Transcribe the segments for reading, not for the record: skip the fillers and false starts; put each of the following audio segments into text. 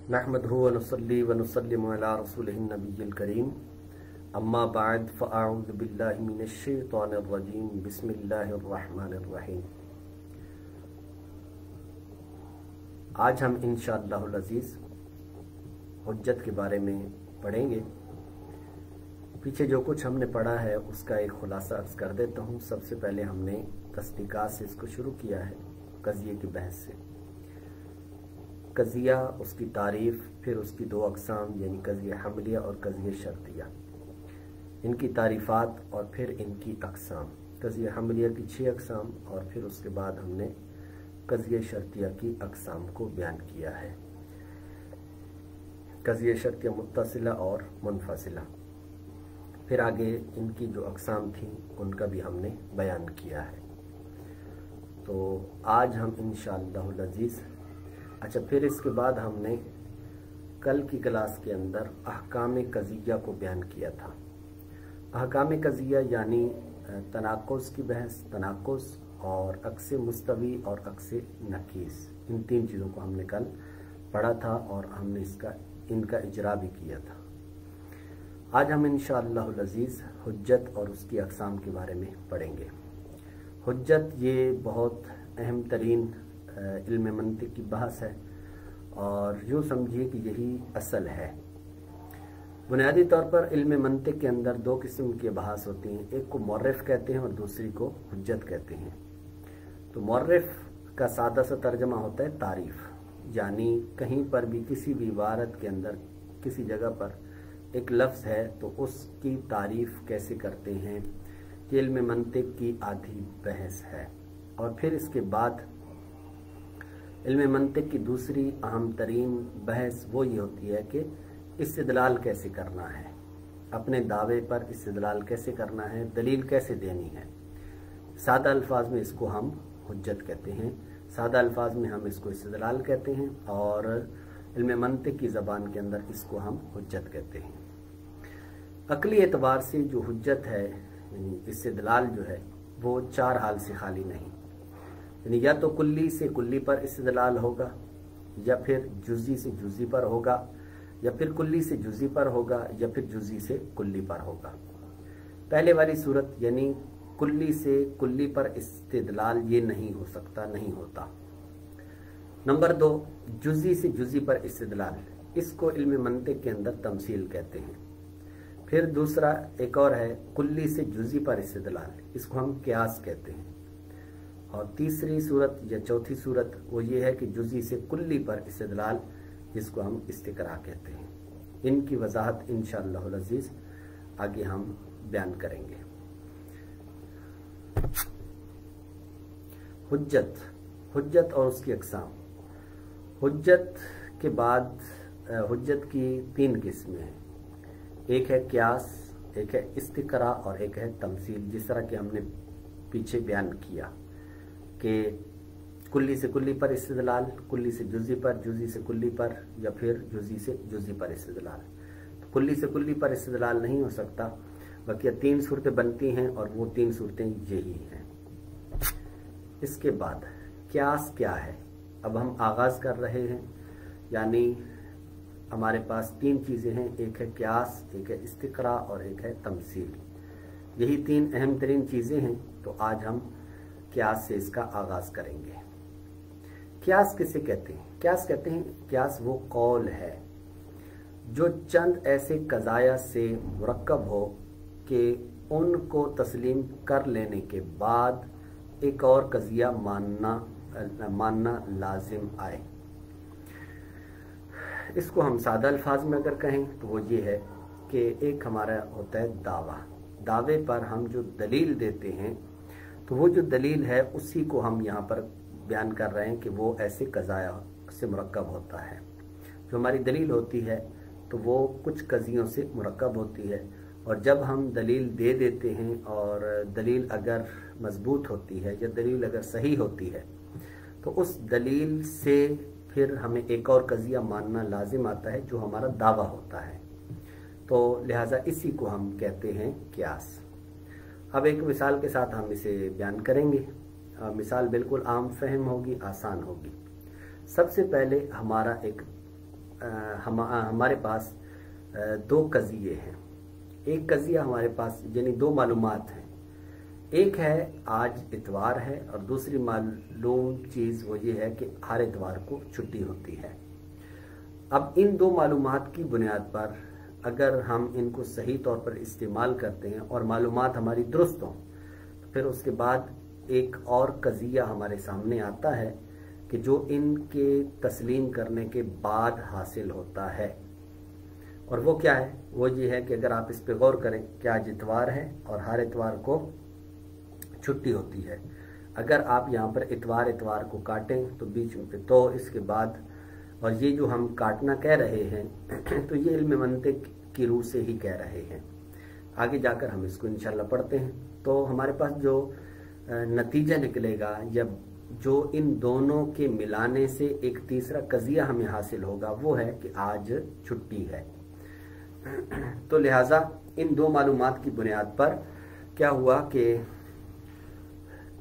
नहमदुहु व नुसल्ली व नुसल्लिमु अला रसूलिहिन नबिय्यिल करीम अम्मा बाद फ़अऊज़ु बिल्लाहि मिनश शैतानिर रजीम बिस्मिल्लाहिर रहमानिर रहीम। आज हम इंशाअल्लाहुल अज़ीज़ हुज्जत के बारे में पढ़ेंगे। पीछे जो कुछ हमने पढ़ा है उसका एक खुलासा अर्ज़ कर देता हूँ। सबसे पहले हमने तस्दीक़ात से इसको शुरू किया है, कज़िये की बहस से। कज़िया, उसकी तारीफ़, फिर उसकी दो अक़साम यानी कज़िया हमलिया और कज़िया शर्तिया, इनकी तारीफ़ात और फिर इनकी अक़साम। कज़िया हमलिया की 6 अक़साम और फिर उसके बाद हमने कज़िया शर्तिया की अक़साम को बयान किया है। कज़िया शर्तिया मुत्तसिला और मुनफ़सिला, फिर आगे इनकी जो अक़साम थी उनका भी हमने बयान किया है। तो आज हम इंशाअल्लाहुल अज़ीज़ फिर इसके बाद हमने कल की क्लास के अंदर अहकाम कज़िया को बयान किया था। अहकाम कज़िया यानी तनाक़ुस की बहस, तनाक़ुस और अक्स मुस्तवी और अक्स नकीस, इन 3 चीज़ों को हमने कल पढ़ा था और हमने इनका इजरा भी किया था। आज हम इंशाअल्लाहुल अज़ीज़ हुज्जत और उसकी अक़साम के बारे में पढ़ेंगे। हुज्जत ये बहुत अहम तरीन इल्म मंतिक की बहस है और यूँ समझिए कि यही असल है। बुनियादी तौर पर इल्म मंतिक के अंदर 2 किस्म की बहस होती हैं, एक को मौर्रिफ़ कहते हैं और दूसरी को हुज्जत कहते हैं। तो मौर्रिफ़ का सादा सा तर्जमा होता है तारीफ़, यानी कहीं पर भी किसी भी इबारत के अंदर किसी जगह पर एक लफ्ज़ है तो उसकी तारीफ़ कैसे करते हैं, ये इल्म मंतिक की आधी बहस है। और फिर इसके बाद इल्म मंतिक की दूसरी अहम तरीन बहस वो ये होती है कि इस्तिदलाल कैसे करना है, अपने दावे पर इस्तिदलाल कैसे करना है, दलील कैसे देनी है। सादा अल्फाज में इसको हम हुज्जत कहते हैं, सादा अल्फाज में हम इसको इस्तिदलाल कहते हैं और इल्म मंतिक की ज़बान के अंदर इसको हम हुज्जत कहते हैं। अक़ली एतबार से जो हुज्जत है यानी इस्तिदलाल जो है वो 4 हाल से खाली नहीं, यानी या तो कुल्ली से कुल्ली पर इस्तिदलाल होगा, या फिर जुज़ी से जुज़ी पर होगा, या फिर कुल्ली से जुज़ी पर होगा, या फिर जुज़ी से कुल्ली पर होगा। पहले वाली सूरत यानी कुल्ली से कुल्ली पर इस्तिदलाल ये नहीं हो सकता, नहीं होता। नंबर 2, जुज़ी से जुज़ी पर इस्तिदलाल, इसको इल्म मंतिक के अंदर तमसील कहते हैं। फिर दूसरा एक और है कुल्ली से जुज़ी पर इस्तिदलाल, इसको हम क़ियास कहते हैं। और तीसरी सूरत या चौथी सूरत वो ये है कि जुज़ी से कुल्ली पर इस्तिदलाल, जिसको हम इस्तिक़रा कहते हैं। इनकी वजाहत इंशाअल्लाहुल अज़ीज़ आगे हम बयान करेंगे। हुज्जत, हुज्जत और उसकी अक़साम। हुज्जत के बाद हुज्जत की 3 किस्में हैं, एक है क़ियास, एक है इस्तिक़रा और एक है तमसील। जिस तरह कि हमने पीछे बयान किया कि कुल्ली से कुल्ली पर इस्तिदलाल, कुल्ली से जुज़ी पर, जुज़ी से कुल्ली पर, या फिर जुज़ी से जुज़ी पर इस्तिदलाल। तो कुल्ली से कुल्ली पर इस्तिदलाल नहीं हो सकता, बल्कि 3 सूरतें बनती हैं और वो 3 सूरतें यही हैं। इसके बाद क़ियास क्या है, अब हम आगाज़ कर रहे हैं, यानी हमारे पास 3 चीज़ें हैं, एक है क़ियास, एक है इस्तिक़रा और एक है तमसील। यही 3 अहम तरीन चीज़ें हैं। तो आज हम क़ियास से इसका आगाज़ करेंगे। क़ियास किसे कहते हैं? क़ियास कहते हैं, क़ियास वो कौल है जो चंद ऐसे कज़ाया से मुरक्कब हो कि उनको तस्लीम कर लेने के बाद एक और कज़िया मानना लाजिम आए। इसको हम सादा अल्फाज में अगर कहें तो वो ये है कि एक हमारा होता है दावा, दावे पर हम जो दलील देते हैं तो वो जो दलील है उसी को हम यहाँ पर बयान कर रहे हैं कि वो ऐसे कज़ाया से मुरक्कब होता है। जो हमारी दलील होती है तो वो कुछ कज़ियों से मुरक्कब होती है, और जब हम दलील दे देते हैं और दलील अगर मजबूत होती है या दलील अगर सही होती है तो उस दलील से फिर हमें एक और कज़िया मानना लाजिम आता है जो हमारा दावा होता है। तो लिहाजा इसी को हम कहते हैं क़ियास। अब एक मिसाल के साथ हम इसे बयान करेंगे। मिसाल बिल्कुल आम फहम होगी, आसान होगी। सबसे पहले हमारा एक हमारे पास दो कज़िये हैं। एक कज़िया हमारे पास यानी दो मालूमात हैं। एक है आज इतवार है और दूसरी मालूम चीज़ वो ये है कि हर इतवार को छुट्टी होती है। अब इन दो मालूमात की बुनियाद पर अगर हम इनको सही तौर पर इस्तेमाल करते हैं और मालूमात हमारी दुरुस्त हों तो फिर उसके बाद एक और कज़िया हमारे सामने आता है कि जो इनके तस्लीम करने के बाद हासिल होता है। और वो क्या है? वो ये है कि अगर आप इस पे गौर करें कि आज इतवार है और हर इतवार को छुट्टी होती है। अगर आप यहाँ पर इतवार को काटें तो बीच में तो इसके बाद, और ये जो हम काटना कह रहे हैं तो ये इल्म मंतिक की रूह से ही कह रहे हैं। आगे जाकर हम इसको इंशाल्लाह पढ़ते हैं। तो हमारे पास जो नतीजा निकलेगा या जो इन दोनों के मिलाने से एक तीसरा कज़िया हमें हासिल होगा वो है कि आज छुट्टी है। तो लिहाजा इन दो मालूमात की बुनियाद पर क्या हुआ कि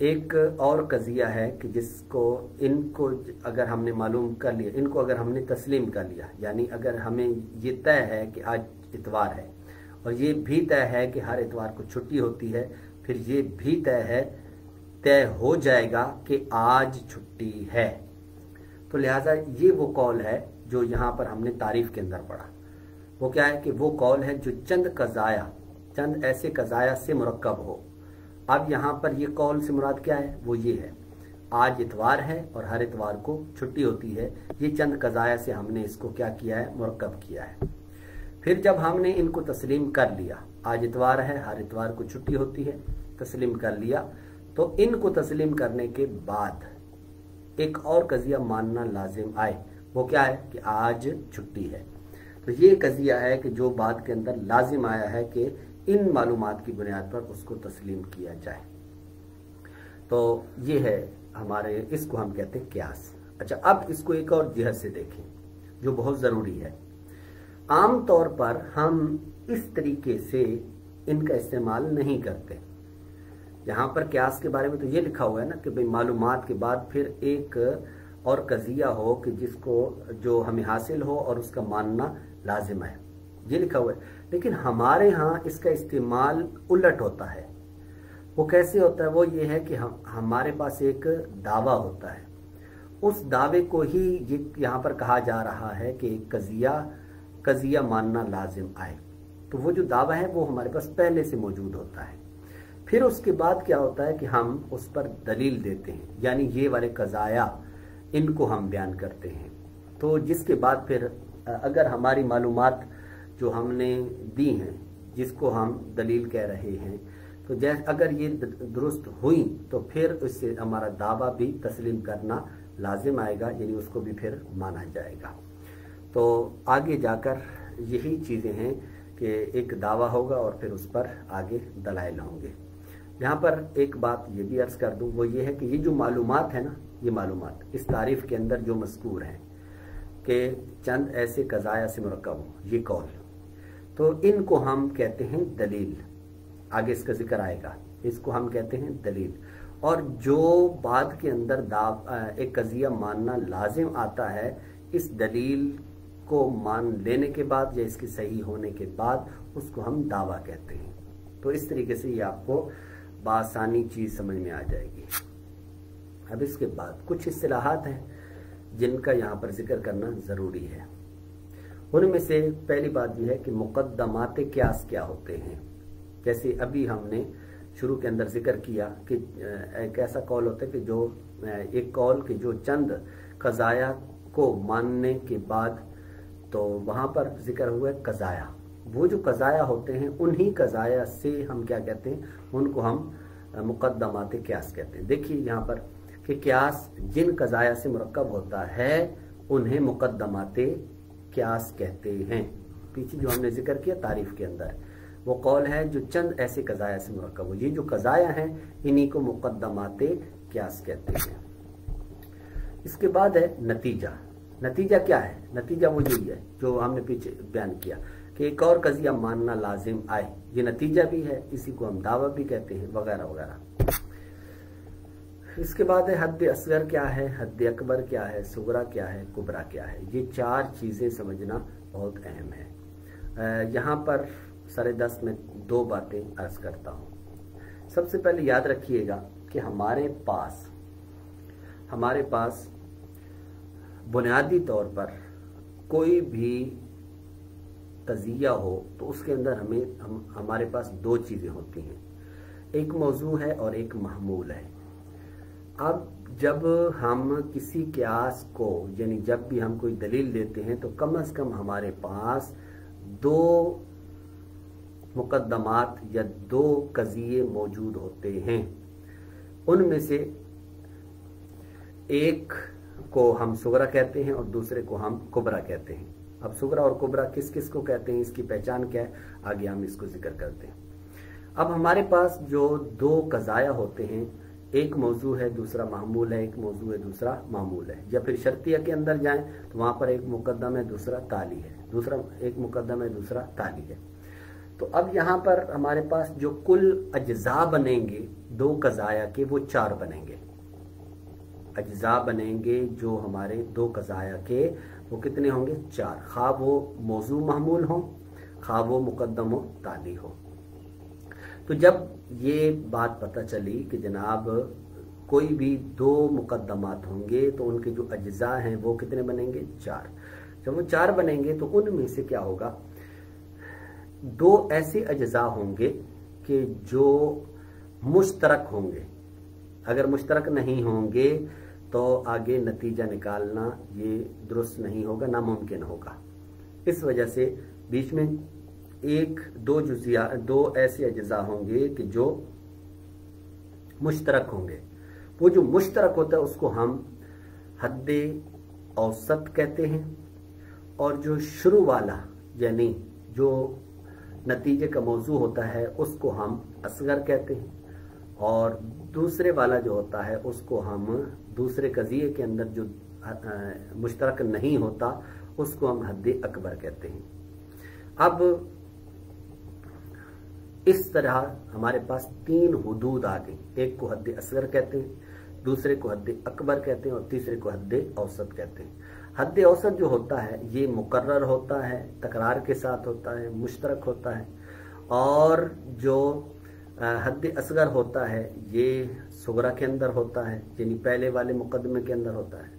एक और कज़िया है कि जिसको इनको अगर हमने मालूम कर लिया, इनको अगर हमने तस्लीम कर लिया, यानी अगर हमें ये तय है कि आज इतवार है और ये भी तय है कि हर इतवार को छुट्टी होती है, फिर ये भी तय हो जाएगा कि आज छुट्टी है। तो लिहाजा ये वो कौल है जो यहाँ पर हमने तारीफ के अंदर पढ़ा। वो क्या है कि वो कौल है जो चंद ऐसे कज़ाया से मुरक्कब हो। अब यहाँ पर ये कौल से मुराद क्या है? वो ये है आज इतवार है और हर इतवार को छुट्टी होती है। ये चंद कज़ाया से हमने इसको क्या किया है? मुरक्कब किया है। फिर जब हमने इनको तस्लीम कर लिया, आज इतवार है हर इतवार को छुट्टी होती है, तस्लीम कर लिया, तो इनको तस्लीम करने के बाद एक और कज़िया मानना लाजिम आए। वो क्या है कि आज छुट्टी है। तो ये कज़िया है कि जो बात के अंदर लाजिम आया है कि इन मालूमात की बुनियाद पर उसको तस्लीम किया जाए। तो ये है हमारे, इसको हम कहते हैं क्यास। अच्छा, अब इसको एक और जिहत से देखें जो बहुत ज़रूरी है। आम तौर पर हम इस तरीके से इनका इस्तेमाल नहीं करते। यहाँ पर क्यास के बारे में तो ये लिखा हुआ है ना कि भाई मालूमात के बाद फिर एक और कज़िया हो कि जिसको जो हमें हासिल हो और उसका मानना लाजिम है, ये लिखा हुआ है। लेकिन हमारे यहाँ इसका इस्तेमाल उलट होता है। वो कैसे होता है? वो ये है कि हमारे पास एक दावा होता है, उस दावे को ही ये यहाँ पर कहा जा रहा है कि कज़िया मानना लाजिम आए। तो वो जो दावा है वो हमारे पास पहले से मौजूद होता है। फिर उसके बाद क्या होता है कि हम उस पर दलील देते हैं, यानी ये वाले कज़ाया इनको हम बयान करते हैं। तो जिसके बाद फिर अगर हमारी मालूमात जो हमने दी हैं जिसको हम दलील कह रहे हैं, तो जैसे अगर ये दुरुस्त हुई तो फिर उससे हमारा दावा भी तस्लीम करना लाजिम आएगा, यानी उसको भी फिर माना जाएगा। तो आगे जाकर यही चीज़ें हैं कि एक दावा होगा और फिर उस पर आगे दलाइल होंगे। यहाँ पर एक बात ये भी अर्ज़ कर दूँ, वो ये है कि ये जो मालूमात है ना, ये मालूमात इस तारीफ़ के अंदर जो मज़कूर हैं कि चंद ऐसे कज़ाया से मुरक्कब हो, ये कौल, तो इनको हम कहते हैं दलील। आगे इसका जिक्र आएगा, इसको हम कहते हैं दलील। और जो बात के अंदर एक कज़िया मानना लाजिम आता है, इस दलील को मान लेने के बाद या इसके सही होने के बाद उसको हम दावा कहते हैं। तो इस तरीके से ये आपको बासानी चीज़ समझ में आ जाएगी। अब इसके बाद कुछ इस्तिलाहात हैं जिनका यहाँ पर जिक्र करना ज़रूरी है। उनमें से पहली बात यह है कि मुक़द्दमात क़ियास क्या होते हैं। जैसे अभी हमने शुरू के अंदर जिक्र किया कि एक ऐसा कौल होता है कि जो एक कौल कि जो चंद कज़ाया को मानने के बाद, तो वहाँ पर जिक्र हुआ है कज़ाया। वो जो कज़ाया होते हैं उन्हीं कज़ाया से हम क्या कहते हैं? उनको हम मुक़द्दमात क़ियास कहते हैं। देखिए यहाँ पर कि क़ियास जिन कज़ाया से मुरक्कब होता है उन्हें मुक़द्दमात क़ियास कहते हैं। पीछे जो हमने जिक्र किया तारीफ़ के अंदर, वो कौल है जो चंद ऐसे कज़ाया से मुरक्कब हो। ये जो कज़ाया हैं इन्हीं को मुक़द्दमात क़ियास कहते हैं। इसके बाद है नतीजा। नतीजा क्या है? नतीजा वो यही है जो हमने पीछे बयान किया कि एक और कज़िया मानना लाजिम आए, ये नतीजा भी है, इसी को हम दावा भी कहते हैं, वगैरह वगैरह। इसके बाद है हद असगर क्या है, हद अकबर क्या है, सुगरा क्या है, कुबरा क्या है। ये 4 चीज़ें समझना बहुत अहम है। यहाँ पर 10:30 में 2 बातें अर्ज करता हूँ। सबसे पहले याद रखिएगा कि हमारे पास बुनियादी तौर पर कोई भी तज़िया हो तो उसके अंदर हमारे पास 2 चीज़ें होती हैं, एक मौजू है और एक महमूल है। अब जब हम किसी क़ियास को, यानी जब भी हम कोई दलील देते हैं तो कम से कम हमारे पास 2 मुकद्दमात या 2 कज़िये मौजूद होते हैं। उनमें से एक को हम सुगरा कहते हैं और दूसरे को हम कुबरा कहते हैं। अब सुगरा और कुबरा किस किस को कहते हैं, इसकी पहचान क्या है, आगे हम इसको जिक्र करते हैं। अब हमारे पास जो 2 कज़ाया होते हैं, एक मौजू है दूसरा महमूल है, एक मौजू है दूसरा महमूल है। या फिर शर्तिया के अंदर जाएं तो वहां पर एक मुकद्दम है दूसरा ताली है, एक मुकद्दम है दूसरा ताली है। तो अब यहाँ पर हमारे पास जो कुल अज्जा बनेंगे 2 कज़ाया के, वो 4 बनेंगे। अज्जा बनेंगे जो हमारे 2 कज़ाया के, वो कितने होंगे, 4। खा वो मौजू महमूल हो, खा वो मुकद्दम हो ताली हो। तो जब ये बात पता चली कि जनाब कोई भी 2 मुकद्दमात होंगे तो उनके जो अज्जा हैं वो कितने बनेंगे, 4। जब वो 4 बनेंगे तो उनमें से क्या होगा, 2 ऐसे अज्जा होंगे कि जो मुश्तरक होंगे। अगर मुश्तरक नहीं होंगे तो आगे नतीजा निकालना ये दुरुस्त नहीं होगा, नामुमकिन होगा। इस वजह से बीच में 2 ऐसे अज्जा होंगे कि जो मुश्तरक होंगे। वो जो मुश्तरक होता है उसको हम हद औसत कहते हैं, और जो शुरू वाला यानी जो नतीजे का मौजू होता है उसको हम असगर कहते हैं, और दूसरे वाला जो होता है उसको हम दूसरे कज़िये के अंदर जो मुश्तरक नहीं होता उसको हम हद अकबर कहते हैं। अब इस तरह हमारे पास 3 हुदूद आ गई। एक को हद असगर कहते हैं, दूसरे को हद अकबर कहते हैं और तीसरे को हद औसत कहते हैं। हद औसत जो होता है ये मुकर्रर होता है, तकरार के साथ होता है, मुश्तरक होता है, और जो हद असगर होता है ये सुगरा के अंदर होता है, यानी पहले वाले मुकदमे के अंदर होता है,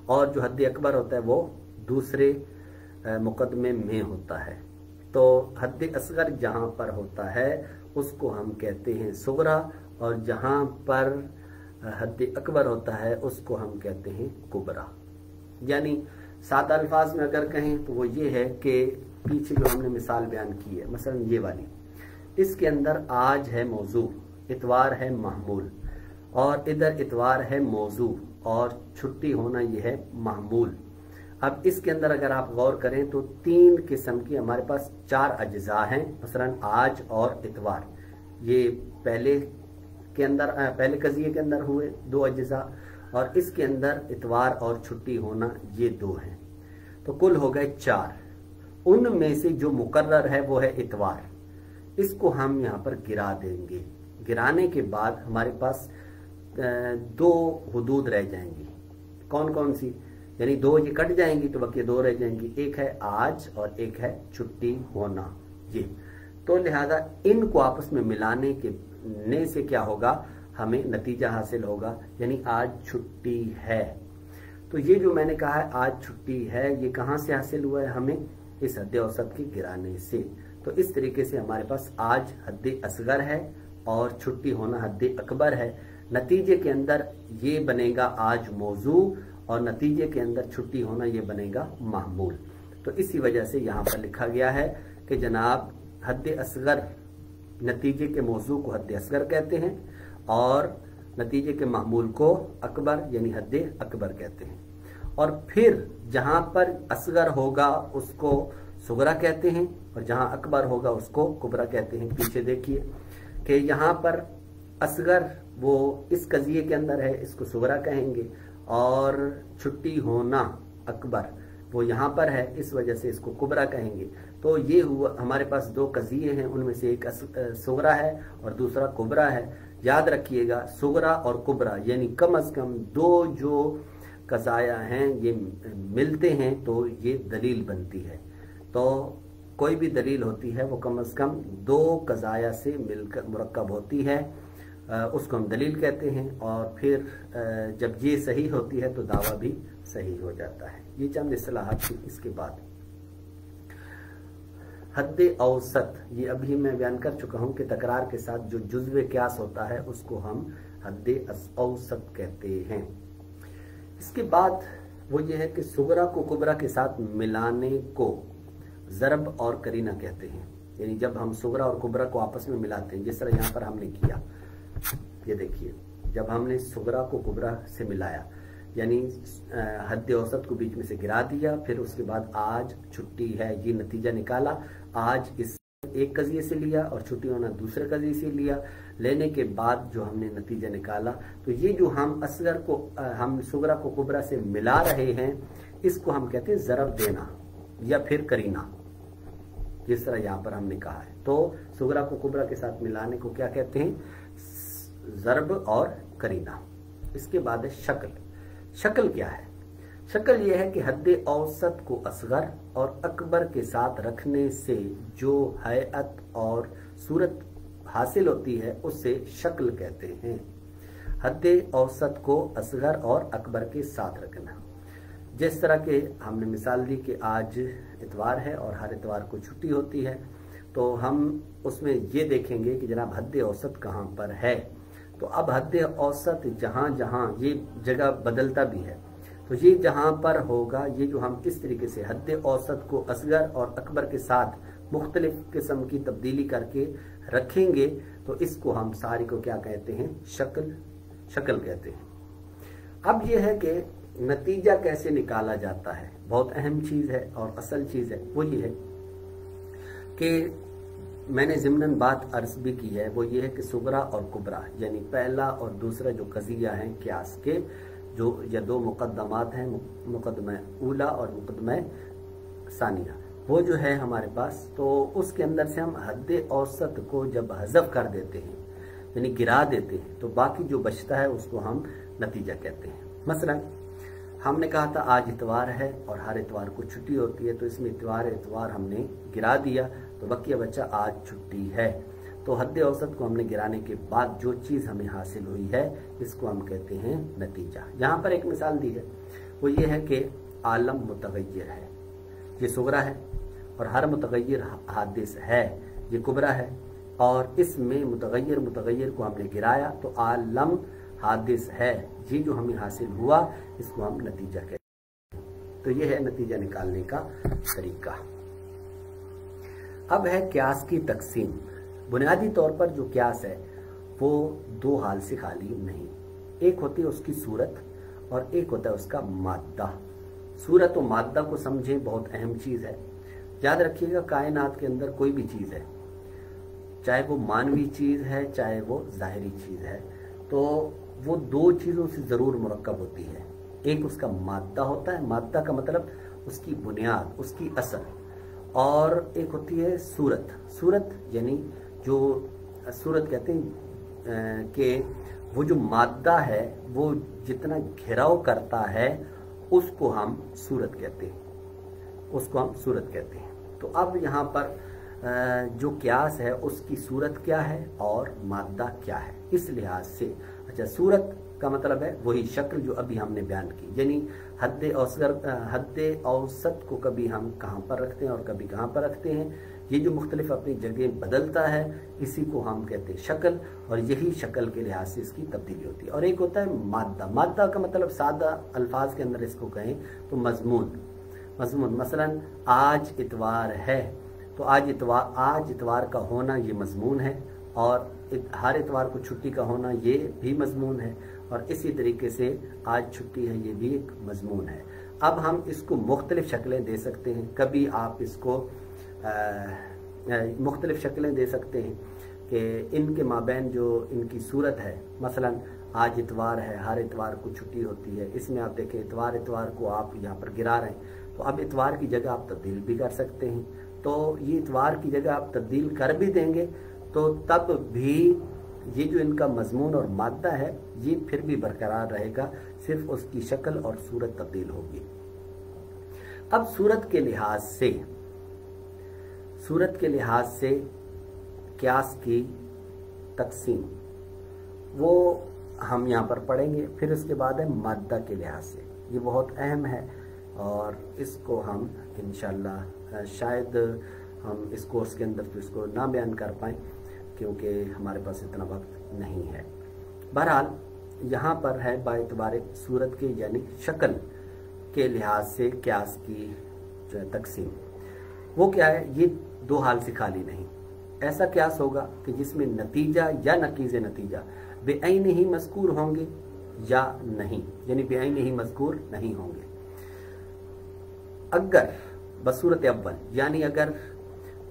और जो हद अकबर होता है वो दूसरे मुकदमे में होता है। तो हद असगर जहाँ पर होता है उसको हम कहते हैं सुगरा, और जहाँ पर हद अकबर होता है उसको हम कहते हैं कुबरा। यानी 7 अल्फाज में अगर कहें तो वो ये है कि पीछे जो हमने मिसाल बयान की है, मसलन ये वाली, इसके अंदर आज है मौजू, इतवार है महमूल, और इधर इतवार है मौजू, और छुट्टी होना ये है महमूल। अब इसके अंदर अगर आप गौर करें तो 3 किस्म की हमारे पास 4 अज्जा हैं, मसलन आज और इतवार। ये पहले कज़िये के अंदर हुए 2 अज्जा, और इसके अंदर इतवार और छुट्टी होना ये 2 हैं, तो कुल हो गए 4। उनमें से जो मुकर्रर है वो है इतवार, इसको हम यहाँ पर गिरा देंगे। गिराने के बाद हमारे पास 2 हुदूद रह जाएंगी। कौन कौन सी, यानी 2 ये कट जाएंगी तो बाकी 2 रह जाएंगी। एक है आज और एक है छुट्टी होना। ये तो लिहाजा इनको आपस में मिलाने के से क्या होगा, हमें नतीजा हासिल होगा, यानी आज छुट्टी है। तो ये जो मैंने कहा है आज छुट्टी है, ये कहाँ से हासिल हुआ है, हमें इस हद औसत के गिराने से। तो इस तरीके से हमारे पास आज हद असगर है और छुट्टी होना हद अकबर है। नतीजे के अंदर ये बनेगा आज मौजू, और नतीजे के अंदर छुट्टी होना ये बनेगा महमूल। तो इसी वजह से यहाँ पर लिखा गया है कि जनाब हद असगर, नतीजे के मौजू को हद असगर कहते हैं और नतीजे के महमूल को अकबर यानी हद अकबर कहते हैं। और फिर जहाँ पर असगर होगा उसको सुगरा कहते हैं, और जहाँ अकबर होगा उसको कुबरा कहते हैं। पीछे देखिए कि यहाँ पर असगर वो इस कज़िये के अंदर है, इसको सुगरा कहेंगे, और छुट्टी होना अकबर वो यहाँ पर है, इस वजह से इसको कुबरा कहेंगे। तो ये हुआ हमारे पास 2 कज़िये हैं, उनमें से एक सुगरा है और दूसरा कुबरा है। याद रखिएगा सुगरा और कुबरा यानी कम अज कम दो जो कज़ाया हैं ये मिलते हैं तो ये दलील बनती है। तो कोई भी दलील होती है वो कम अज़ कम दो कज़ाया से मिलकर मुरक्कब होती है, उसको हम दलील कहते हैं। और फिर जब ये सही होती है तो दावा भी सही हो जाता है। ये चंद इस्तिलाहात थी। इसके बाद हद्दे औसत, ये अभी मैं बयान कर चुका हूं कि तकरार के साथ जो जुज़्व क़ियास होता है उसको हम हद्दे औसत कहते हैं। इसके बाद वो ये है कि सुगरा को कुबरा के साथ मिलाने को ज़रब और करीना कहते हैं। यानी जब हम सुगरा और कुबरा को आपस में मिलाते हैं, जिस तरह यहाँ पर हमने किया, ये देखिए, जब हमने सुगरा को कुबरा से मिलाया यानी हद औसत को बीच में से गिरा दिया, फिर उसके बाद आज छुट्टी है ये नतीजा निकाला। आज इस एक कज़िये से लिया और छुट्टी होना दूसरे कज़िये से लिया, लेने के बाद जो हमने नतीजा निकाला, तो ये जो हम असगर को हम सुगरा को कुबरा से मिला रहे हैं इसको हम कहते हैं ज़रब देना या फिर करीना, जिस तरह यहाँ पर हमने कहा है। तो सुगरा को कुबरा के साथ मिलाने को क्या कहते हैं? ज़रब और करीना। इसके बाद है शक्ल। शक्ल क्या है? शक्ल यह है कि हद औसत को असगर और अकबर के साथ रखने से जो हैअत और सूरत हासिल होती है उससे शक्ल कहते हैं। हद औसत को असगर और अकबर के साथ रखना, जिस तरह के हमने मिसाल दी कि आज इतवार है और हर इतवार को छुट्टी होती है, तो हम उसमें ये देखेंगे कि जनाब हद औसत कहाँ पर है। तो अब हद औसत जहाँ जहाँ ये जगह बदलता भी है, तो ये जहाँ पर होगा, ये जो हम इस तरीके से हद औसत को असगर और अकबर के साथ मुख्तलिफ किस्म की तब्दीली करके रखेंगे, तो इसको हम सारी को क्या कहते हैं? शक्ल कहते हैं। अब ये है कि नतीजा कैसे निकाला जाता है, बहुत अहम चीज़ है और असल चीज़ है। वो ये है कि मैंने ज़िम्नन बात अर्ज भी की है, वो ये है कि सुगरा और कुबरा यानी पहला और दूसरा जो कज़िया हैं क़ियास के, जो या दो मुक़द्दमात हैं, मुक़द्दमा ऊला और मुक़द्दमा सानिया, वो जो है हमारे पास, तो उसके अंदर से हम हद औसत को जब हज़फ कर देते हैं यानी गिरा देते हैं, तो बाकी जो बचता है उसको हम नतीजा कहते हैं। मसलन हमने कहा था आज इतवार है और हर इतवार को छुट्टी होती है, तो इसमें इतवार हमने गिरा दिया, तो बकिया बच्चा आज छुट्टी है। तो हद औसत को हमने गिराने के बाद जो चीज़ हमें हासिल हुई है इसको हम कहते हैं नतीजा। यहाँ पर एक मिसाल दी है, वो ये है कि आलम मुतगय्यर है, ये सुगरा है, और हर मुतगय्यर हादिस है, ये कुबरा है, और इसमें मुतगय्यर को हमने गिराया तो आलम हादिस है। ये जो हमें हासिल हुआ इसको हम नतीजा कहते हैं। तो ये है नतीजा निकालने का तरीका। अब है क़ियास की तकसीम। बुनियादी तौर पर जो क़ियास है वो दो हाल से खाली नहीं, एक होती है उसकी सूरत और एक होता है उसका मादा। सूरत और मादा को समझें, बहुत अहम चीज़ है। याद रखिएगा कायनात के अंदर कोई भी चीज़ है, चाहे वो मानवी चीज़ है चाहे वो ज़ाहिरी चीज़ है, तो वो दो चीज़ों से ज़रूर मुरक्कब होती है। एक उसका मादा होता है, मादा का मतलब उसकी बुनियाद, उसकी असल, और एक होती है सूरत। सूरत यानी जो सूरत कहते हैं कि वो जो मादा है वो जितना घेराव करता है उसको हम सूरत कहते हैं, उसको हम सूरत कहते हैं। तो अब यहाँ पर जो क़ियास है उसकी सूरत क्या है और मादा क्या है, इस लिहाज से अच्छा, सूरत का मतलब है वही शक्ल जो अभी हमने बयान की, यानी हद औसत को कभी हम कहाँ पर रखते हैं और कभी कहाँ पर रखते हैं, ये जो मुख्तलिफ अपनी जगह बदलता है इसी को हम कहते हैं शक्ल, और यही शक्ल के लिहाज से इसकी तब्दीली होती है। और एक होता है मादा। मादा का मतलब सादा अल्फाज के अंदर इसको कहें तो मजमून। मसलन आज इतवार है, तो आज इतवार का होना ये मजमून है, और हर इतवार को छुट्टी का होना ये भी मजमून है, और इसी तरीके से आज छुट्टी है ये भी एक मजमून है। अब हम इसको मुख्तलिफ शक्लें दे सकते हैं, कभी आप इसको मुख्तलिफ शक्लें दे सकते हैं कि इनके माबैन जो इनकी सूरत है, मसलन आज इतवार है, हर इतवार को छुट्टी होती है, इसमें आप देखें इतवार को आप यहाँ पर गिरा रहे हैं, तो अब इतवार की जगह आप तब्दील भी कर सकते हैं। तो ये इतवार की जगह आप तब्दील कर भी देंगे तो तब भी ये जो इनका मजमून और मादा है ये फिर भी बरकरार रहेगा, सिर्फ उसकी शक्ल और सूरत तब्दील होगी। अब सूरत के लिहाज से क्यास की तकसीम वो हम यहाँ पर पढ़ेंगे। फिर उसके बाद है मादा के लिहाज से, ये बहुत अहम है और इसको हम इंशाअल्लाह शायद हम इस कोर्स के अंदर तो इसको ना बयान कर पाएँ क्योंकि हमारे पास इतना वक्त नहीं है। बहरहाल यहाँ पर है बाएतबार सूरत के यानी शक्ल के लिहाज से क्यास की जो है तकसीम, वो क्या है, ये दो हाल से खाली नहीं। ऐसा क्यास होगा कि जिसमें नतीजा या नकीज़ नतीजा बेअैन ही मज़कूर होंगे या नहीं, यानी बेअैन ही मज़कूर नहीं होंगे। अगर बसूरत अव्वल यानी अगर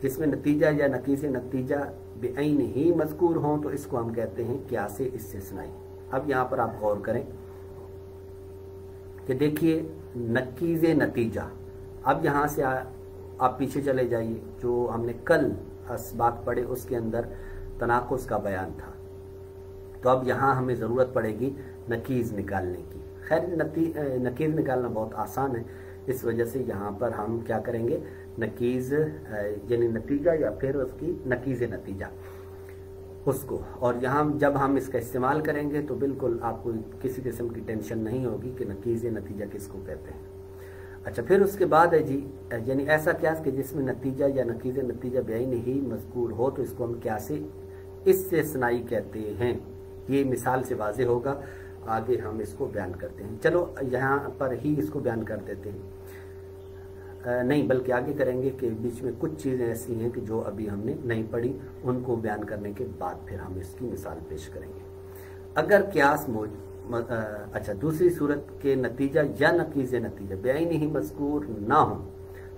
जिसमें नतीजा या नकीज़ नतीजा बेअैन ही मज़कूर हों तो इसको हम कहते हैं क्यास इस्तिस्नाई। अब यहाँ पर आप गौर करें कि देखिए नकीज़ नतीजा, अब यहाँ से आप पीछे चले जाइए, जो हमने कल असबाक पढ़े उसके अंदर तनाकुस का बयान था, तो अब यहाँ हमें ज़रूरत पड़ेगी नकीज़ निकालने की। खैर नकीज़ निकालना बहुत आसान है, इस वजह से यहाँ पर हम क्या करेंगे, नकीज़ यानी नतीजा या फिर उसकी नकीज़ नतीजा उसको, और यहाँ जब हम इसका इस्तेमाल करेंगे तो बिल्कुल आपको किसी किस्म की टेंशन नहीं होगी कि नकीज़ नतीजा किसको कहते हैं। अच्छा, फिर उसके बाद है जी, यानी ऐसा क्यास कि जिसमें नतीजा या नकीज़ नतीजा बेअैन ही मज़कूर हो तो इसको हम क्यास इस्तिस्नाई कहते हैं। ये मिसाल से वाज़ेह होगा, आगे हम इसको बयान करते हैं। चलो यहाँ पर ही इसको बयान कर देते हैं, नहीं बल्कि आगे करेंगे कि बीच में कुछ चीज़ें ऐसी हैं कि जो अभी हमने नहीं पढ़ी, उनको बयान करने के बाद फिर हम इसकी मिसाल पेश करेंगे। अगर क्यास अच्छा दूसरी सूरत के नतीजा या नकीज़ नतीजा बेअैन ही मज़कूर ना हो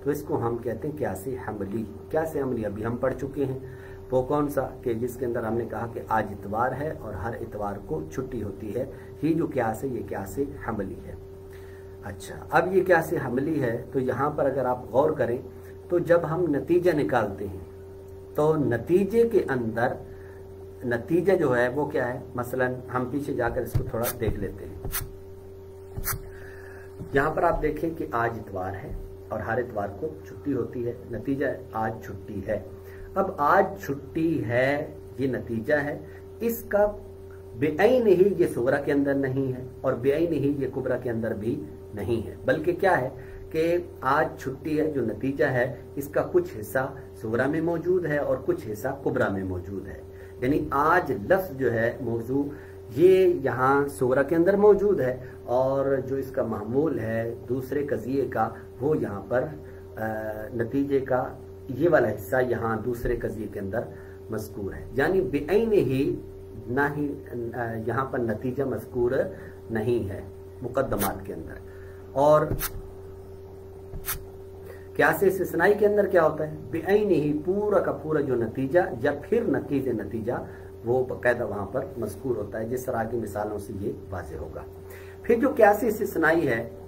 तो इसको हम कहते हैं क्यास हमली। क्यास हमली अभी हम पढ़ चुके हैं, वो कौन सा कि जिसके अंदर हमने कहा कि आज इतवार है और हर इतवार को छुट्टी होती है, ये जो क्यास है ये क्यास हमली है। अच्छा, अब ये क्यास हमली है तो यहाँ पर अगर आप गौर करें तो जब हम नतीजा निकालते हैं तो नतीजे के अंदर नतीजा जो है वो क्या है, मसलन हम पीछे जाकर इसको थोड़ा देख लेते हैं। यहाँ पर आप देखें कि आज इतवार है और हर इतवार को छुट्टी होती है, नतीजा आज छुट्टी है। अब आज छुट्टी है ये नतीजा है, इसका बेअैन ही ये सुगरा के अंदर नहीं है और बेअैन ही ये कुबरा के अंदर भी नहीं है, बल्कि क्या है कि आज छुट्टी है जो नतीजा है इसका कुछ हिस्सा सुगरा में मौजूद है और कुछ हिस्सा कुबरा में मौजूद है। यानी आज लफ्ज जो है मौजू ये यहाँ सुगरा के अंदर मौजूद है और जो इसका मामूल है दूसरे कज़िये का वो यहाँ पर नतीजे का ये वाला हिस्सा यहाँ दूसरे कज़िये के अंदर मज़कूर है। यानी बेअैन ही ना ही यहाँ पर नतीजा मज़कूर नहीं है मुक़द्दमात के अंदर। और क्यास इस्तिस्नाई के अंदर क्या होता है, बेअैन ही पूरा का पूरा जो नतीजा या फिर नकीज़ नतीजा वो बाकायदा वहां पर मज़कूर होता है, जिस तरह की मिसालों से ये वाज़ेह होगा। फिर जो क्यास इस्तिस्नाई है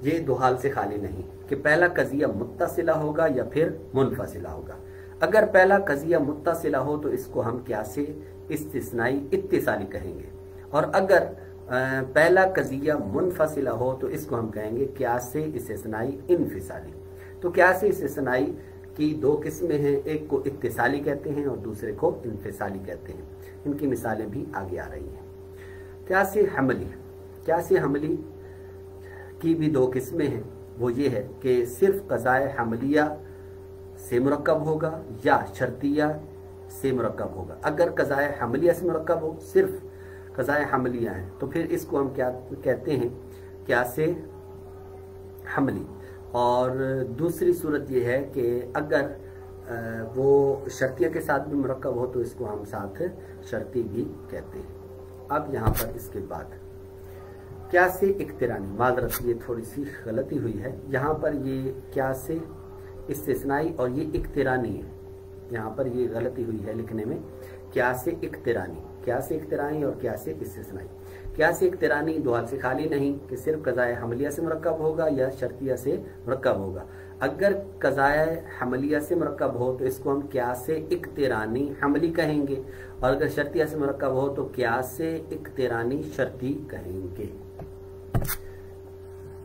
ये दो हाल से खाली नहीं कि पहला कज़िया मुत्तसिला होगा या फिर मुनफसिला होगा। अगर पहला कज़िया मुत्तसिला हो तो इसको हम क्यास इस्तिस्नाई इत्तिसाली कहेंगे, और अगर पहला कज़िया मुनफसिला हो तो इसको हम कहेंगे क्यास इस्तिस्नाई इनफिसाली। तो क्यास इस्तिस्नाई की दो किस्में हैं, एक को इत्तिसाली कहते हैं और दूसरे को इनफिसाली कहते हैं। इनकी मिसालें भी आगे आ रही हैं। क्यास हमली, क्यास हमली की भी दो किस्में हैं, वो ये है कि सिर्फ क़ज़ाए हमलिया से मुरक्कब होगा या शर्तिया से मुरक्कब होगा। अगर क़ज़ाए हमलिया से मुरक्कब हो, सिर्फ क़ज़ाए हमलिया है, तो फिर इसको हम क्या कहते हैं, क्यास हमली। और दूसरी सूरत ये है कि अगर वो शर्तिया के साथ भी मुरक्कब हो तो इसको हम साथ शर्ती भी कहते हैं। अब यहाँ पर इसके बाद क्यास इक्तिरानी, माज़रत ये थोड़ी सी गलती हुई है, यहाँ पर ये क्यास इस्तिस्नाई और ये इक्तिरानी है, यहाँ पर ये गलती हुई है लिखने में, क्यास इक्तिरानी, क्यास इक्तिरानी और क्यास इस्तिस्नाई। क्यास इक्तिरानी दुआल से खाली नहीं कि सिर्फ कज़ाए हमलिया से मुरक्कब होगा या शर्तिया से मुरक्कब होगा। अगर कज़ाए हमलिया से मुरक्कब हो तो इसको हम क्यास इक्तिरानी हमली कहेंगे, और अगर शर्तिया से मुरक्कब हो तो क्यास इक्तिरानी शर्ती कहेंगे।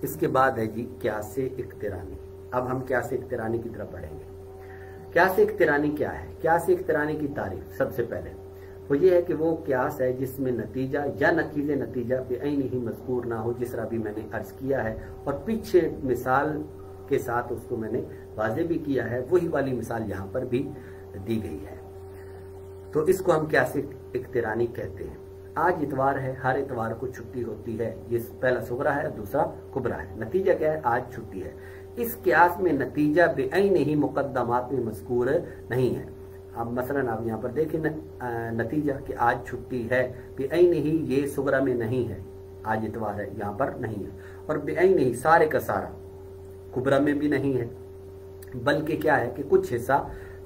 इसके बाद है जी क्यास इक्तिरानी। अब हम क्यास इक्तिरानी की तरफ बढ़ेंगे। क्यास इक्तिरानी क्या है? क्यास इक्तिरानी की तारीफ सबसे पहले वो ये है कि वो क्यास है जिसमें नतीजा या नकीज़ नतीजा बेअैन ही मज़कूर ना हो, जिस तरह भी मैंने अर्ज किया है और पीछे मिसाल के साथ उसको मैंने वाज़ेह भी किया है, वही वाली मिसाल यहाँ पर भी दी गई है। तो इसको हम क्यास इक्तिरानी कहते हैं। आज इतवार है, हर इतवार को छुट्टी होती है। ये पहला सुगरा है, दूसरा कुबरा है। नतीजा क्या है? आज छुट्टी है। इस क्यास में नतीजा बेअैन ही मुक़द्दमात में मज़कूर नहीं है। अब मसलन आप यहाँ पर देखें नतीजा कि आज छुट्टी है, बेअैन ही ये सुगरा में नहीं है, आज इतवार है यहाँ पर नहीं है, और बेअैन ही सारे का सारा कुबरा में भी नहीं है, बल्कि क्या है कि कुछ हिस्सा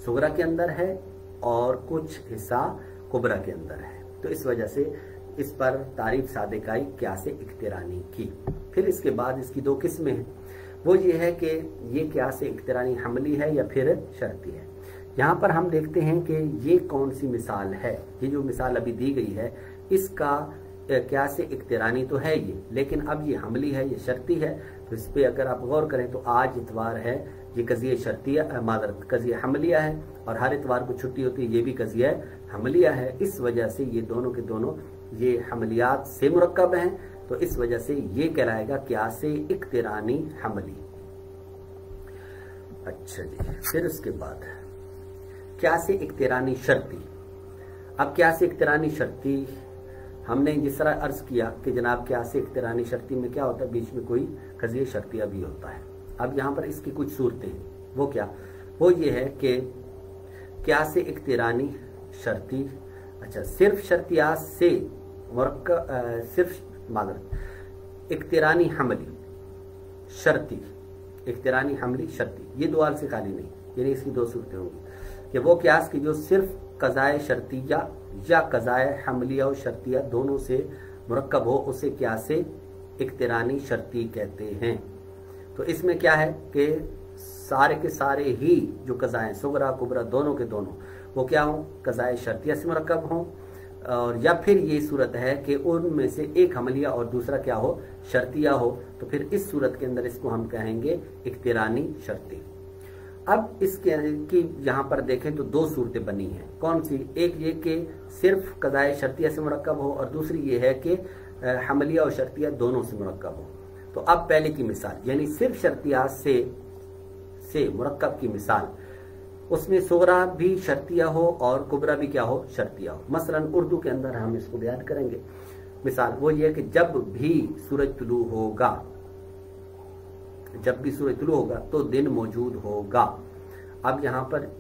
सुगरा के अंदर है और कुछ हिस्सा कुबरा के अंदर है। तो इस वजह से इस पर तारीफ सादिकाई क्यास इक्तिरानी की। फिर इसके बाद इसकी दो किस्में हैं। वो ये है कि ये क्यास इक्तिरानी हमली है या फिर शर्ती है। यहाँ पर हम देखते हैं कि ये कौन सी मिसाल है। ये जो मिसाल अभी दी गई है इसका क्यास इक्तिरानी तो है ये, लेकिन अब ये हमली है, ये शर्ती है। तो इस पर अगर आप गौर करें तो आज इतवार है, ये कज़िया शर्तिया मादरत कज़िया हमलिया है, और हर इतवार को छुट्टी होती है, ये भी कज़िया हमलिया है। इस वजह से ये दोनों के दोनों ये हमलियात से मुरक्कब हैं, तो इस वजह से ये कहलाएगा क्यास इक्तिरानी हमली। अच्छा जी, फिर उसके बाद क्यास इक्तिरानी शर्ती। अब क्यास इक्तिरानी शर्ती हमने जिस तरह अर्ज किया कि जनाब क्यास इक्तिरानी शर्ती में क्या होता है, बीच में कोई कज़िया शर्तिया भी होता है। अब यहाँ पर इसकी कुछ सूरतें हैं। वो क्या? वो ये है कि क्यास इक्तिरानी शर्ती, अच्छा सिर्फ शर्तियात से मुरक्कब, सिर्फ मादरत इक्तिरानी हमली शर्ती, इक्तिरानी हमली शर्ती, ये दुआल से खाली नहीं, यानी इसकी दो सूरतें होंगी कि वो क्यास की जो सिर्फ कज़ाए शर्तिया या कज़ाए हमलिया और शर्तिया दोनों से मुरक्कब हो, उसे क्यास इक्तिरानी शर्ती कहते हैं। तो इसमें क्या है कि सारे के सारे ही जो कज़ाए सुगरा कुबरा दोनों के दोनों वो क्या हो, कज़ाए शर्तिया से मुरक्कब हों, और या फिर ये सूरत है कि उनमें से एक हमलिया और दूसरा क्या हो, शर्तिया हो। तो फिर इस सूरत के अंदर इसको हम कहेंगे इक्तिरानी शर्ती। अब इसके की यहाँ पर देखें तो दो सूरतें बनी हैं। कौन सी? एक ये कि सिर्फ कज़ाए शर्तिया से मुरक्कब हो, और दूसरी ये है कि हमलिया और शर्तिया दोनों से मुरक्कब हो। तो अब पहले की मिसाल यानी सिर्फ शर्तिया से मुरक्कब की मिसाल, उसमें सुगरा भी शर्तिया हो और कुबरा भी क्या हो, शर्तिया हो। मसलन उर्दू के अंदर हम इसको बयान करेंगे। मिसाल वो ये कि जब भी सूरज तुलू होगा, जब भी सूरज तुलू होगा तो दिन मौजूद होगा। अब यहाँ पर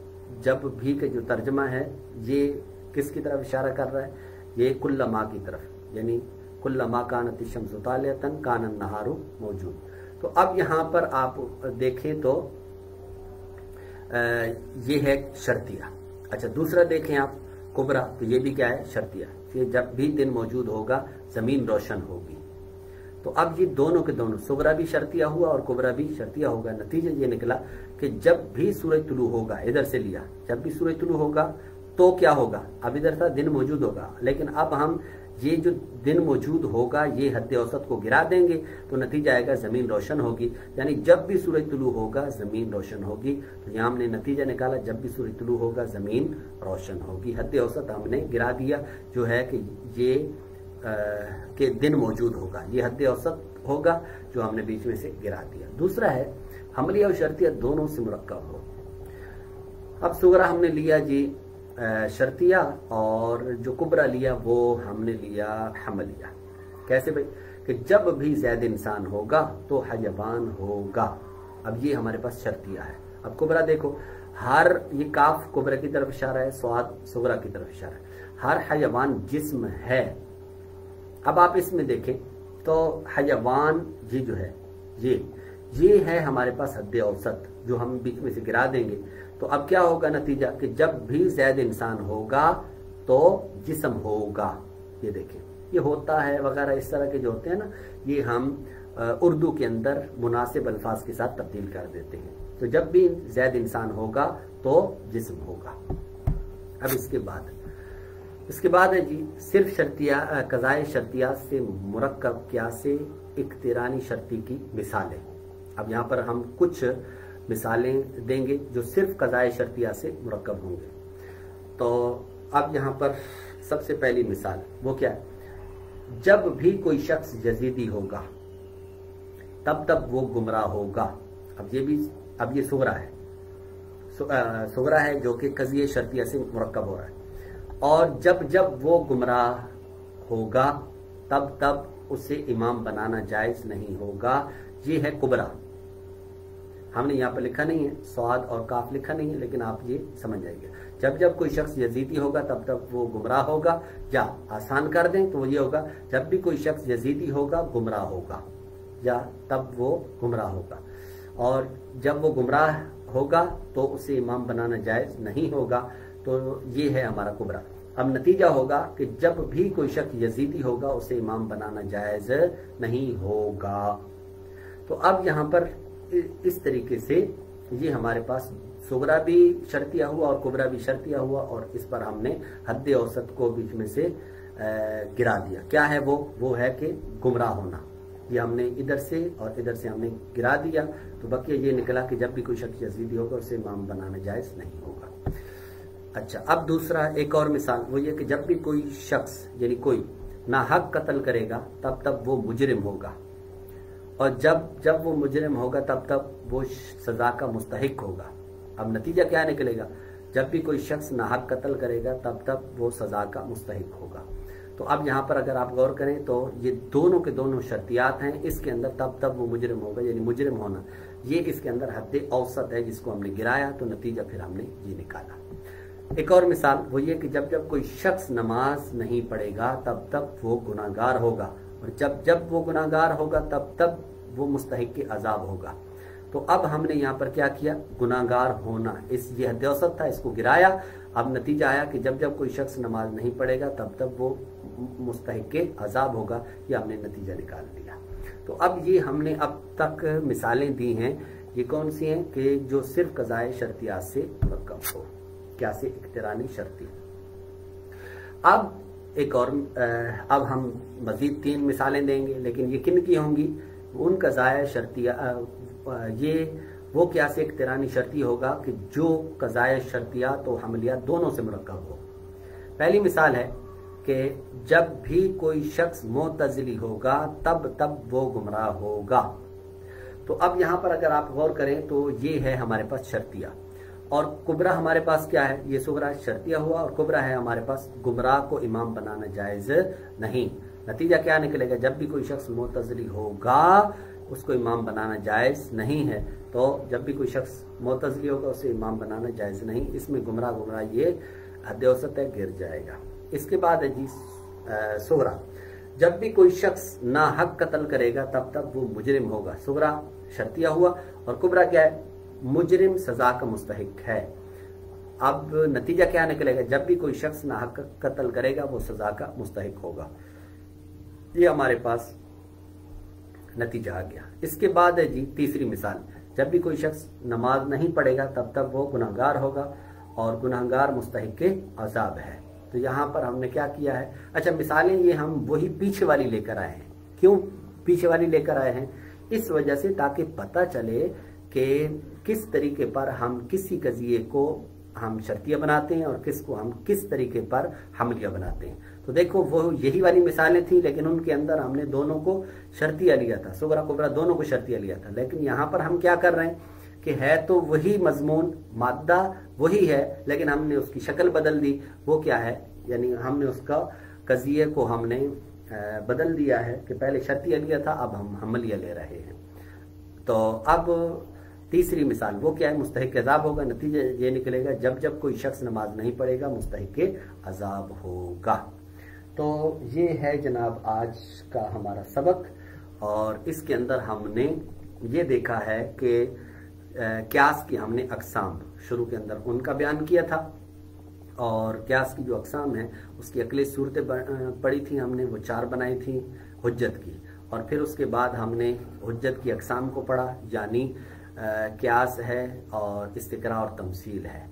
जब भी का जो तर्जमा है ये किसकी तरफ इशारा कर रहा है? ये कुल्लमा की तरफ, यानी कुल्लमा कानत शम्सु तालियतन कानन नहारू मौजूद। तो अब यहाँ पर आप देखें तो ये है शर्तिया। अच्छा दूसरा देखें आप कुबरा, तो ये भी क्या है, शर्तिया। ये जब भी दिन मौजूद होगा जमीन रोशन होगी। तो अब ये दोनों के दोनों सुगरा भी शर्तिया हुआ और कुबरा भी शर्तिया होगा। नतीजा ये निकला कि जब भी सूरज तुलू होगा, इधर से लिया, जब भी सूरज तुलू होगा तो क्या होगा, अब इधर था दिन मौजूद होगा, लेकिन अब हम ये जो दिन मौजूद होगा ये हद औसत को गिरा देंगे तो नतीजा आएगा जमीन रोशन होगी। यानी जब भी सूरज तुलू होगा जमीन रोशन होगी। तो यहाँ हमने नतीजा निकाला, जब भी सूरज तुलू होगा जमीन रोशन होगी। हद औसत हमने गिरा दिया जो है कि ये के दिन मौजूद होगा, ये हद औसत होगा जो हमने बीच में से गिरा दिया। दूसरा है हमलिया और शर्तिया दोनों से मुरक्कब हो। अब सुगरा हमने लिया जी शर्तिया, और जो कुबरा लिया वो हमने लिया हमलिया। कैसे भाई? कि जब भी ज़ैद इंसान होगा तो हयवान होगा। अब ये हमारे पास शर्तिया है। अब कुबरा देखो, हर ये काफ कुबरा की तरफ इशारा है, स्वाद सुगरा की तरफ इशारा है। हर हयवान जिस्म है। अब आप इसमें देखें तो हयवान ये जो है ये है हमारे पास हद औसत जो हम बीच में से गिरा देंगे। तो अब क्या होगा नतीजा कि जब भी ज़ैद इंसान होगा तो जिस्म होगा। ये देखें یہ ہوتا ہے وغیرہ اس طرح کے جو ہوتے ہیں نا، یہ ہم اردو کے اندر مناسب الفاظ کے ساتھ تبدیل کر دیتے ہیں. تو جب بھی زید انسان ہوگا تو جسم ہوگا. اب اس کے بعد ہے جی صرف شرطیہ قضائے شرطیات سے مرکب قیاس اقترانی شرطی کی مثالیں. اب یہاں پر ہم کچھ مثالیں دیں گے جو صرف قضائے شرطیہ سے مرکب ہوں گے. تو اب یہاں پر سب سے پہلی مثال وہ کیا ہے؟ جب بھی کوئی شخص یزیدی ہوگا تب وہ گمراہ ہوگا. اب یہ صغرا ہے جو کہ قضیہ شرطیہ سے مرکب ہو رہا ہے. اور جب وہ گمراہ ہوگا تب اسے امام بنانا جائز نہیں ہوگا. یہ ہے کبرا. ہم نے یہاں پر لکھا نہیں ہے، صاد اور کاف لکھا نہیں ہے، لیکن آپ یہ سمجھ جائیں گے. جب کوئی شخص یزیدی ہوگا تب وہ گمراہ ہوگا. یا آسان کر دیں تو یہ ہوگا جب بھی کوئی شخص یزیدی ہوگا گمراہ ہوگا، یا تب وہ گمراہ ہوگا. اور جب وہ گمراہ ہوگا تو اسے امام بنانا جائز نہیں ہوگا. تو یہ ہے ہمارا کبرا. اب نتیجہ ہوگا کہ جب بھی کوئی شخص یزیدی ہوگا اسے امام بنانا جائز نہیں ہوگا. تو اب یہاں پر اس طریقے سے یہ ہمارے پاس صغرا بھی شرطیہ ہوا اور کبرا بھی شرطیہ ہوا، اور اس پر ہم نے حد اوسط کو بیچ میں سے گرا دیا. کیا ہے وہ ہے کہ گمراہ ہونا. یہ ہم نے ادھر سے اور ادھر سے ہم نے گرا دیا. تو بقیہ یہ نکلا کہ جب بھی کوئی شخص یزیدی ہوگا اسے امام بنانا جائز نہیں ہوگا. اچھا، اب دوسرا ایک اور مثال وہ یہ کہ جب بھی کوئی شخص یعنی کوئی ناحق قتل کرے گا تب وہ مجرم ہوگا. اور جب وہ مجرم ہوگا تب وہ سزا کا مستحق ہوگا. اب نتیجہ کیا نکلے گا؟ جب بھی کوئی شخص ناحق قتل کرے گا تب وہ سزا کا مستحق ہوگا. تو اب یہاں پر اگر آپ غور کریں تو یہ دونوں کے دونوں شرطیات ہیں. اس کے اندر تب وہ مجرم ہوگا، یعنی مجرم ہونا یہ اس کے اندر حد اوسط ہے جس کو ہم نے گرایا. تو نتیجہ پھر ہم نے یہ نکالا. ایک اور مثال وہ یہ کہ جب کوئی شخص نماز نہیں پڑھے گا تب وہ گناہگار ہوگا. اور جب وہ گناہگار ہوگا تب وہ مستحق عذاب ہوگا. تو اب ہم نے یہاں پر کیا کیا؟ گناہگار ہونا یہ حد اوسط تھا، اس کو گرایا. اب نتیجہ آیا کہ جب کوئی شخص نماز نہیں پڑھے گا تب وہ مستحق عذاب ہوگا. یہ ہم نے نتیجہ نکال لیا. تو اب یہ ہم نے اب تک مثالیں دی ہیں. یہ کون سی ہیں؟ کہ جو صرف قضائے شرطیات سے مرکب ہو، قیاس اقترانی شرطی. اب ایک اور اب ہم مزید 3 مثالیں دیں گے، لیکن یہ کن کی ہوں گی؟ ان قضائے شرطیہ یہ وہ قیاس اقترانی شرطی ہوگا کہ جو قضائے شرطیات و حملیات دونوں سے مرکب ہو. پہلی مثال ہے کہ جب بھی کوئی شخص معتزلی ہوگا تب وہ گمراہ ہوگا. تو اب یہاں پر اگر آپ غور کریں تو یہ ہے ہمارے پاس شرطیہ، اور کبرا ہمارے پاس کیا ہے؟ یہ صغرا شرطیہ ہوا، اور کبرا ہے ہمارے پاس گمراہ کو امام بنانا جائز نہیں. نتیجہ کیا نکلے گا؟ جب بھی کوئی شخص معتزلی ہوگا اس کو امام بنانا جائز نہیں ہے. تو جب بھی کوئی شخص معتزلی ہوگا اسے امام بنانا جائز نہیں. اس میں گمراہ یہ حد اوسط ہے، گر جائے گا. اس کے بعد ہے جی صغرا. جب بھی کوئی شخص ناحق قتل کرے گا تب وہ مجرم ہوگا. صغرا شرطیہ ہوا، اور کبرا کیا ہے؟ مجرم سزا کا مستحق ہے. اب نتیجہ کیا نکلے گا؟ جب بھی کوئی شخص ناحق قتل کرے گا وہ سزا کا مستحق ہوگا. یہ ہمارے پاس نتیجہ آ گیا. اس کے بعد ہے جی تیسری مثال. جب بھی کوئی شخص نماز نہیں پڑھے گا تب وہ گناہگار ہوگا، اور گناہگار مستحق عذاب ہے. تو یہاں پر ہم نے کیا کیا ہے؟ اچھا، مثالیں یہ ہم وہی پیچھے والی لے کر آئے ہیں. کیوں پیچھے والی لے کر آئے ہیں؟ اس وجہ سے تاکہ پتہ چلے کہ کس طریقے پر ہم کسی قضیے کو ہم شرطیہ بناتے ہیں اور کس کو ہم کس طریقے پر حملیہ بناتے ہیں. تو دیکھو وہ یہی والی مثالیں تھیں، لیکن ان کے اندر ہم نے دونوں کو شرطیہ لیا تھا. صغرا کبرا دونوں کو شرطیہ لیا تھا. لیکن یہاں پر ہم کیا کر رہے ہیں کہ ہے تو وہی مضمون، مادہ وہی ہے، لیکن ہم نے اس کی شکل بدل دی. وہ کیا ہے؟ یعنی ہم نے اس کا قضیے کو ہم نے بدل دیا ہے کہ پہلے شرطیہ لیا تھا، اب ہم حملیہ لے رہے ہیں. تو اب تیسری مثال وہ کیا ہے؟ مستحق عذاب ہوگا. نتیجہ یہ نکلے گا جب کوئی شخص نماز نہیں پڑھے گا مستحق عذاب ہوگا. تو یہ ہے جناب آج کا ہمارا سبق، اور اس کے اندر ہم نے یہ دیکھا ہے کہ قیاس کی ہم نے اقسام شروع کے اندر ان کا بیان کیا تھا، اور قیاس کی جو اقسام ہیں اس کی اقلی صورتیں پڑھی تھیں ہم نے، وہ 4 بنائی تھیں حجت کی، اور پھر اس کے بعد ہم نے حجت کی اقسام کو پڑھا، یعنی قیاس ہے اور استقراء اور تمثیل ہے۔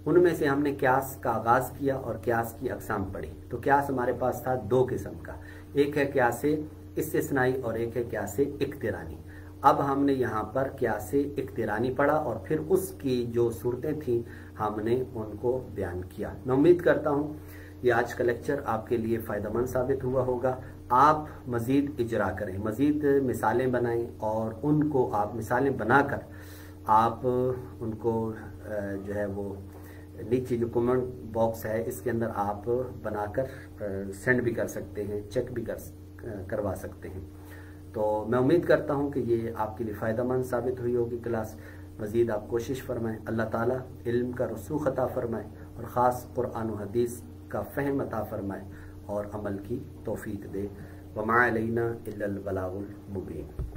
ان میں سے ہم نے قیاس کا آغاز کیا اور قیاس کی اقسام پڑھی۔ تو قیاس ہمارے پاس تھا 2 قسم کا، ایک ہے قیاس استثنائی اور ایک ہے قیاس اقترانی۔ اب ہم نے یہاں پر قیاس اقترانی پڑھا اور پھر اس کی جو صورتیں تھیں ہم نے ان کو بیان کیا۔ میں امید کرتا ہوں یہ آج کا لیکچر آپ کے لیے فائدہ مند ثابت ہوا ہوگا۔ آپ مزید اجرا کریں، مزید مثالیں بنائیں اور ان کو آپ مثالیں بنا کر آپ ان کو جو ہے وہ نیچے جو کمنٹ باکس ہے اس کے اندر آپ بنا کر سینڈ بھی کر سکتے ہیں، چیک بھی کروا سکتے ہیں۔ تو میں امید کرتا ہوں کہ یہ آپ کے لیے فائدہ مند ثابت ہوئی ہوگی کلاس۔ مزید آپ کوشش فرمائیں، اللہ تعالیٰ علم کا رسوخ عطا فرمائے اور خاص قرآن و حدیث کا فہم عطا فرمائے اور عمل کی توفیق دے۔ وما علینا الا البلاغ المبین۔